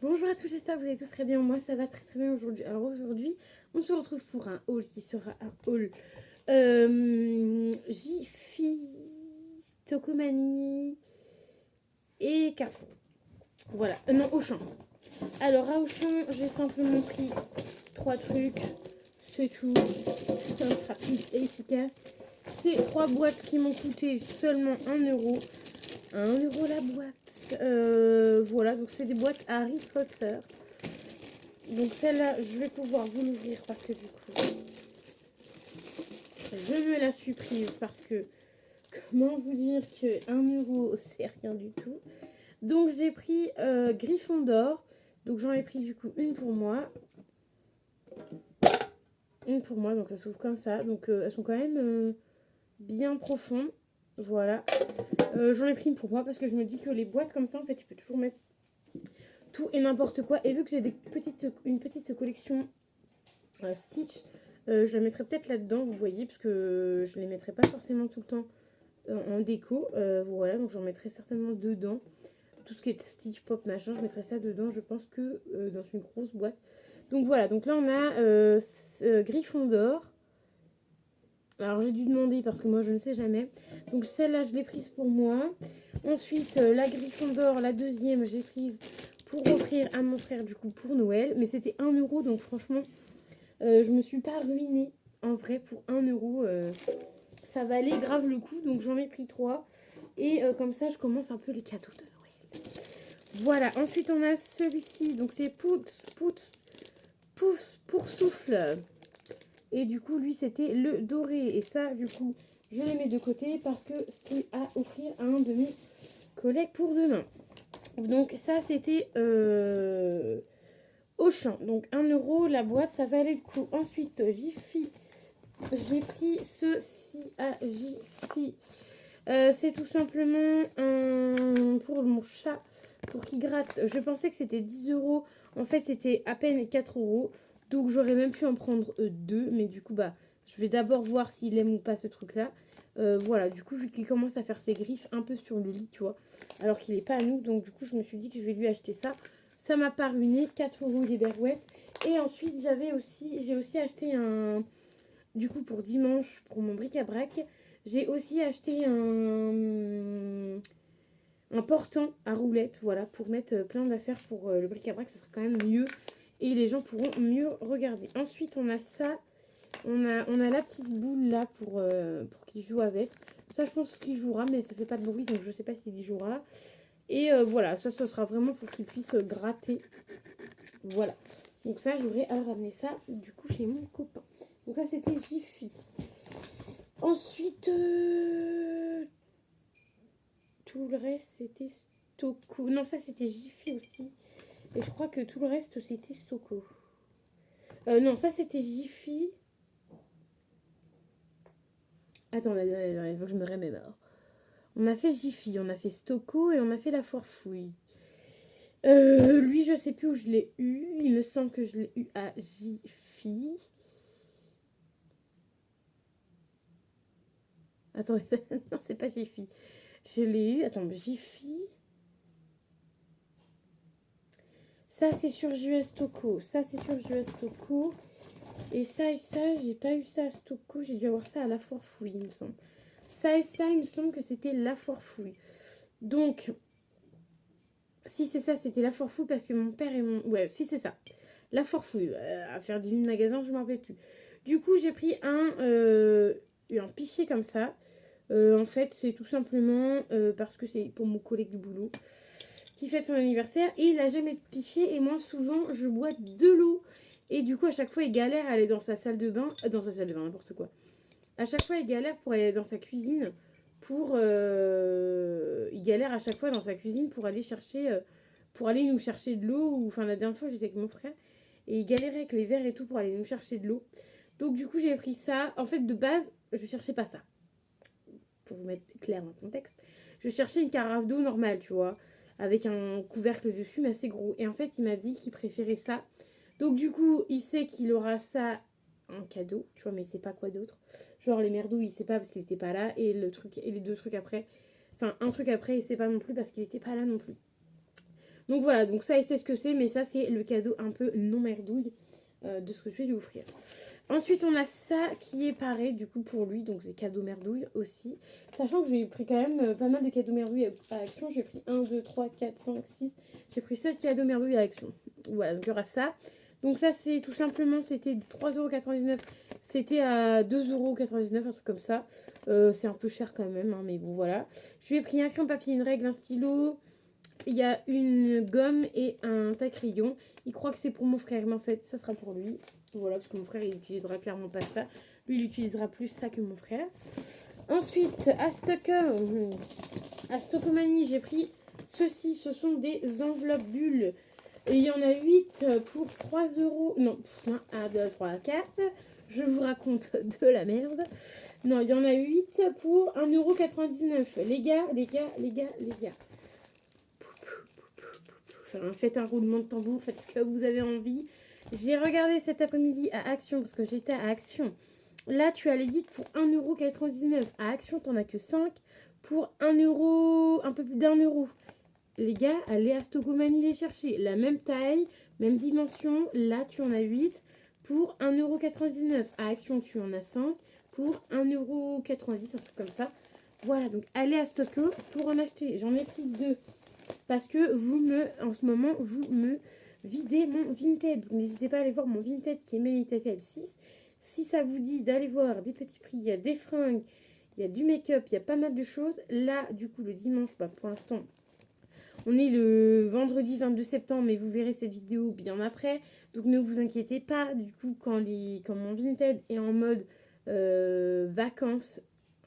Bonjour à tous, j'espère que vous allez tous très bien. Moi, ça va très très bien aujourd'hui. Alors aujourd'hui, on se retrouve pour un haul qui sera un haul Jiffy, Tokomani et Carrefour. Voilà, non, Auchan. Alors à Auchan, j'ai simplement pris 3 trucs, c'est tout. C'est simple, rapide et efficace. C'est 3 boîtes qui m'ont coûté seulement 1 euro. 1 euro la boîte. Voilà, donc c'est des boîtes Harry Potter. Donc celle-là, je vais pouvoir vous l'ouvrir parce que du coup, je me la suis prise parce que, comment vous dire que 1 euro, c'est rien du tout. Donc j'ai pris Gryffondor. Donc j'en ai pris du coup une pour moi. Une pour moi, donc ça s'ouvre comme ça. Donc elles sont quand même bien profondes. Voilà. J'en ai pris une pour moi parce que je me dis que les boîtes comme ça, en fait, tu peux toujours mettre tout et n'importe quoi. Et vu que j'ai une petite collection Stitch, je la mettrai peut-être là-dedans, vous voyez, parce que je les mettrai pas forcément tout le temps en déco. Voilà, donc j'en mettrai certainement dedans. Tout ce qui est Stitch, Pop, machin, je mettrai ça dedans, je pense que dans une grosse boîte. Donc voilà, donc là on a Gryffondor. Alors j'ai dû demander parce que moi je ne sais jamais. Donc celle-là je l'ai prise pour moi. Ensuite la Gryffondor, la deuxième, j'ai prise pour offrir à mon frère du coup pour Noël. Mais c'était 1 euro, donc franchement je me suis pas ruinée en vrai pour 1 euro. Ça valait grave le coup, donc j'en ai pris 3. Et comme ça je commence un peu les cadeaux de Noël. Voilà, ensuite on a celui-ci, donc c'est pour souffle. Et du coup, lui, c'était le doré. Et ça, du coup, je les mets de côté parce que c'est à offrir à un de mes collègues pour demain. Donc ça, c'était Auchan. Donc 1 euro la boîte, ça valait le coup. Ensuite, Jiffy. J'ai pris ceci à Jiffy. C'est tout simplement pour mon chat, pour qu'il gratte. Je pensais que c'était 10 euros. En fait, c'était à peine 4 euros. Donc, j'aurais même pu en prendre 2. Mais du coup, bah, je vais d'abord voir s'il aime ou pas ce truc-là. Voilà, du coup, vu qu'il commence à faire ses griffes un peu sur le lit, tu vois. Alors qu'il n'est pas à nous. Donc, du coup, je me suis dit que je vais lui acheter ça. Ça m'a pas ruiné. 4 euros les berouettes. Et ensuite, j'ai aussi acheté un... Du coup, pour dimanche, pour mon bric-à-brac, j'ai aussi acheté un portant à roulettes, voilà, pour mettre plein d'affaires pour le bric-à-brac, ça sera quand même mieux. Et les gens pourront mieux regarder. Ensuite, on a ça. On a la petite boule là pour qu'il joue avec. Ça, je pense qu'il jouera, mais ça fait pas de bruit, donc je sais pas s'il y jouera. Et voilà, ça, ce sera vraiment pour qu'il puisse gratter. Voilà. Donc ça, j'aurais à ramener ça, du coup, chez mon copain. Donc ça, c'était Jiffy. Ensuite, tout le reste, c'était Stoko. Non, ça, c'était Jiffy aussi. Et je crois que tout le reste, c'était Stoko. Non, ça, c'était Jiffy. Attendez, il faut que je me remémore. On a fait Jiffy, on a fait Stoko et on a fait la Forfouille. Lui, je sais plus où je l'ai eu. Il me semble que je l'ai eu à Jiffy. Attendez, non, c'est pas Jiffy. Je l'ai eu. Attends, Jiffy. Ça, c'est sur JS Toco. Ça, c'est sur JS Toco. Et ça, j'ai pas eu ça à Toco. J'ai dû avoir ça à la Forfouille, il me semble. Ça et ça, il me semble que c'était la Forfouille. Donc, si c'est ça, c'était la Forfouille parce que mon père et mon... Ouais, si c'est ça. La Forfouille. À faire du magasin, je m'en rappelle plus. Du coup, j'ai pris un pichet comme ça. En fait, c'est tout simplement parce que c'est pour mon collègue du boulot qui fête son anniversaire et il a jamais de pichet et moi souvent je bois de l'eau et du coup à chaque fois il galère à aller dans sa salle de bain, n'importe quoi. À chaque fois il galère pour aller dans sa cuisine il galère à chaque fois dans sa cuisine pour aller chercher pour aller nous chercher de l'eau ou enfin la dernière fois j'étais avec mon frère et il galérait avec les verres et tout pour aller nous chercher de l'eau. Donc du coup j'ai pris ça. En fait de base je cherchais pas ça. Pour vous mettre clair dans le contexte, je cherchais une carafe d'eau normale, tu vois, avec un couvercle dessus, mais assez gros. Et en fait, il m'a dit qu'il préférait ça. Donc, du coup, il sait qu'il aura ça en cadeau, tu vois, mais il sait pas quoi d'autre. Genre, les merdouilles, il sait pas parce qu'il était pas là. Et le truc, et les 2 trucs après, enfin, un truc après, il sait pas non plus parce qu'il était pas là non plus. Donc voilà, donc ça, il sait ce que c'est, mais ça, c'est le cadeau un peu non merdouille de ce que je vais lui offrir. Ensuite, on a ça qui est pareil, du coup, pour lui, donc c'est cadeau merdouille aussi. Sachant que j'ai pris quand même pas mal de cadeaux merdouille à Action. J'ai pris 1, 2, 3, 4, 5, 6. J'ai pris 7 cadeaux merdouille à Action. Voilà, donc il y aura ça. Donc ça, c'est tout simplement, c'était 3,99 €. C'était à 2,99 €, un truc comme ça. C'est un peu cher quand même, hein, mais bon, voilà. Je lui ai pris un crayon papier, une règle, un stylo. Il y a une gomme et un taille-crayon. Il croit que c'est pour mon frère, mais en fait, ça sera pour lui. Voilà, parce que mon frère, il utilisera clairement pas ça. Lui, il utilisera plus ça que mon frère. Ensuite, à Stockomanie, j'ai pris ceci. Ce sont des enveloppes bulles. Et il y en a 8 pour 3 euros. Non, 1, 2, 3, 4. Je vous raconte de la merde. Non, il y en a 8 pour 1,99 €. Les gars. Faites un roulement de tambour, faites ce que vous avez envie. J'ai regardé cet après-midi à Action, parce que j'étais à Action. Là, tu as les guides pour 1,99 €. À Action, t'en as que 5 pour 1 euro, un peu plus d'1 €. Les gars, allez à Stockomanie les chercher. La même taille, même dimension. Là, tu en as 8 pour 1,99 €. À Action, tu en as 5 pour 1,90 €, un truc comme ça. Voilà, donc allez à Stocko pour en acheter. J'en ai pris 2 parce que en ce moment, vous me videz mon Vinted. Donc n'hésitez pas à aller voir mon Vinted qui est Melitatel 6. Si ça vous dit d'aller voir des petits prix, il y a des fringues, il y a du make-up, il y a pas mal de choses. Là, du coup, le dimanche, pour l'instant, on est le vendredi 22 septembre, mais vous verrez cette vidéo bien après. Donc ne vous inquiétez pas, du coup, quand mon Vinted est en mode vacances,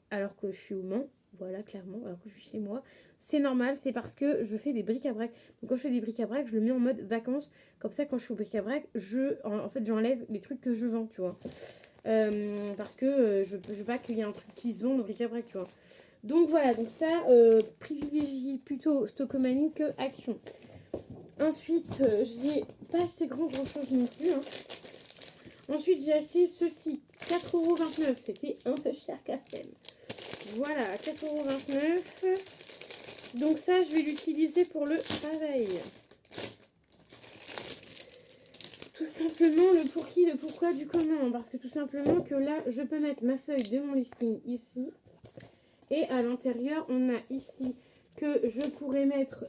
alors que je suis au Mans, voilà, clairement, alors que je suis chez moi, c'est normal, c'est parce que je fais des bric-à-brac. Donc quand je fais des bric-à-brac, je le mets en mode vacances. Comme ça, quand je suis au bric-à-brac, en fait, j'enlève les trucs que je vends, tu vois. Parce que je veux pas qu'il y ait un truc qui se vend au bric-à-brac, tu vois. Donc voilà, donc ça, privilégie plutôt Stockomanie que Action. Ensuite, j'ai pas acheté grand chose non plus. Hein. Ensuite, j'ai acheté ceci, 4,29 €. C'était un peu cher quand même. Voilà, 4,29 €. Donc ça, je vais l'utiliser pour le travail. Tout simplement, le pour qui, le pourquoi, du comment. Parce que tout simplement que là, je peux mettre ma feuille de mon listing ici. Et à l'intérieur, on a ici que je pourrais mettre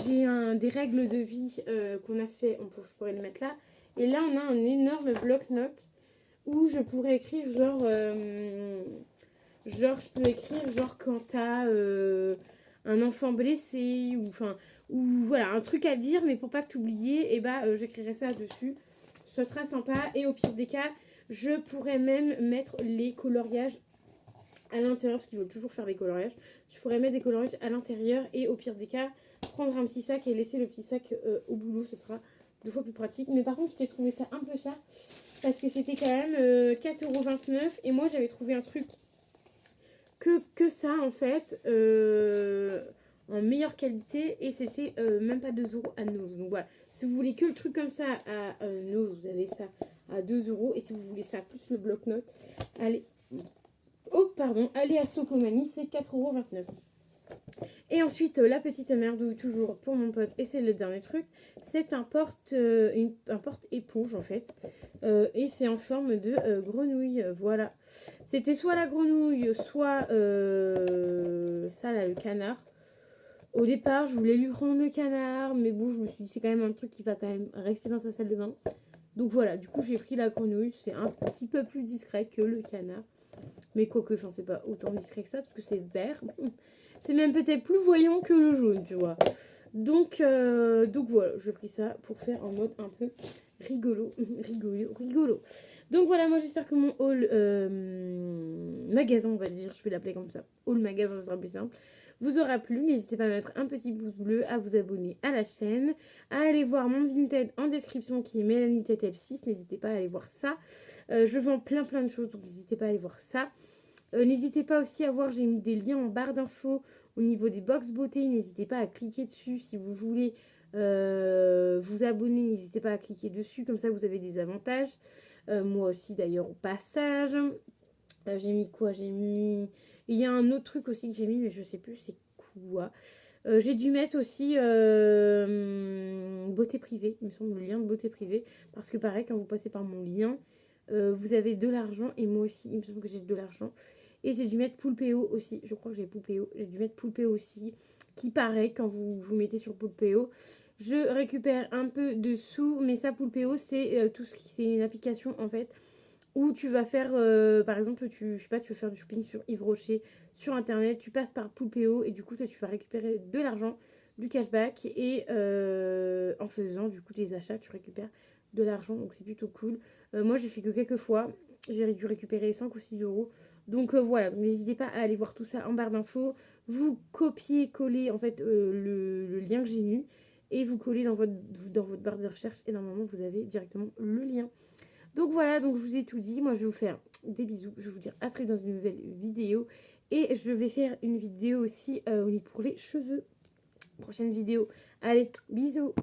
j'ai des règles de vie qu'on a fait, je pourrais les mettre là. Et là, on a un énorme bloc-notes où je pourrais écrire je peux écrire quand t'as un enfant blessé ou voilà, un truc à dire, mais pour pas que t'oublies, et j'écrirai ça dessus. Ce sera sympa. Et au pire des cas, je pourrais même mettre les coloriages à l'intérieur, parce qu'ils veulent toujours faire des coloriages. Je pourrais mettre des coloriages à l'intérieur et au pire des cas, prendre un petit sac et laisser le petit sac au boulot. Ce sera 2 fois plus pratique. Mais par contre, j'ai trouvé ça un peu cher parce que c'était quand même 4,29 € et moi j'avais trouvé un truc que ça en fait en meilleure qualité et c'était même pas 2 € à Nose. Donc voilà, si vous voulez que le truc comme ça à Nose, vous avez ça à 2 € et si vous voulez ça plus le bloc-notes, allez. Oh, pardon, aller à Stockomanie, c'est 4,29 €. Et ensuite, la petite merdouille, toujours pour mon pote, et c'est le dernier truc, c'est un porte-éponge en fait. Et c'est en forme de grenouille, voilà. C'était soit la grenouille, soit ça là, le canard. Au départ, je voulais lui prendre le canard, mais bon, je me suis dit, c'est quand même un truc qui va quand même rester dans sa salle de bain. Donc voilà, du coup, j'ai pris la grenouille, c'est un petit peu plus discret que le canard. Mais quoique, enfin, c'est pas autant discret que ça, parce que c'est vert. C'est même peut-être plus voyant que le jaune, tu vois. Donc voilà, j'ai pris ça pour faire en mode un peu rigolo. Rigolo. Donc voilà, moi j'espère que mon haul magasin, on va dire, je vais l'appeler comme ça. Haul magasin, ça sera plus simple. Vous aura plu. N'hésitez pas à mettre un petit pouce bleu, à vous abonner à la chaîne, à aller voir mon Vinted en description qui est Mélanie Tetel 6. N'hésitez pas à aller voir ça. Je vends plein de choses, donc n'hésitez pas à aller voir ça. N'hésitez pas aussi à voir, j'ai mis des liens en barre d'infos au niveau des box beauté. N'hésitez pas à cliquer dessus si vous voulez vous abonner. N'hésitez pas à cliquer dessus, comme ça vous avez des avantages. Moi aussi d'ailleurs au passage. J'ai mis quoi? Il y a un autre truc aussi que j'ai mis, mais je sais plus c'est quoi. J'ai dû mettre aussi beauté privée, il me semble, le lien de beauté privée. Parce que pareil, quand vous passez par mon lien, vous avez de l'argent. Et moi aussi, il me semble que j'ai de l'argent. Et j'ai dû mettre Poulpeo aussi. Je crois que j'ai Poulpeo. J'ai dû mettre Poulpeo aussi. Qui pareil, quand vous mettez sur Poulpeo, je récupère un peu de sous. Mais ça, Poulpeo, c'est tout ce qui... C'est une application en fait où tu vas faire, par exemple, je sais pas, tu veux faire du shopping sur Yves Rocher, sur internet, tu passes par Poulpeo et du coup, toi, tu vas récupérer de l'argent, du cashback et en faisant du coup tes achats, tu récupères de l'argent, donc c'est plutôt cool. Moi, j'ai fait que quelques fois, j'ai dû récupérer 5 ou 6 euros. Donc voilà, donc n'hésitez pas à aller voir tout ça en barre d'infos. Vous copiez, collez en fait le lien que j'ai mis et vous collez dans votre barre de recherche et normalement vous avez directement le lien. Donc voilà, donc je vous ai tout dit. Moi, je vais vous faire des bisous. Je vais vous dire à très dans une nouvelle vidéo. Et je vais faire une vidéo aussi pour les cheveux. Prochaine vidéo. Allez, bisous.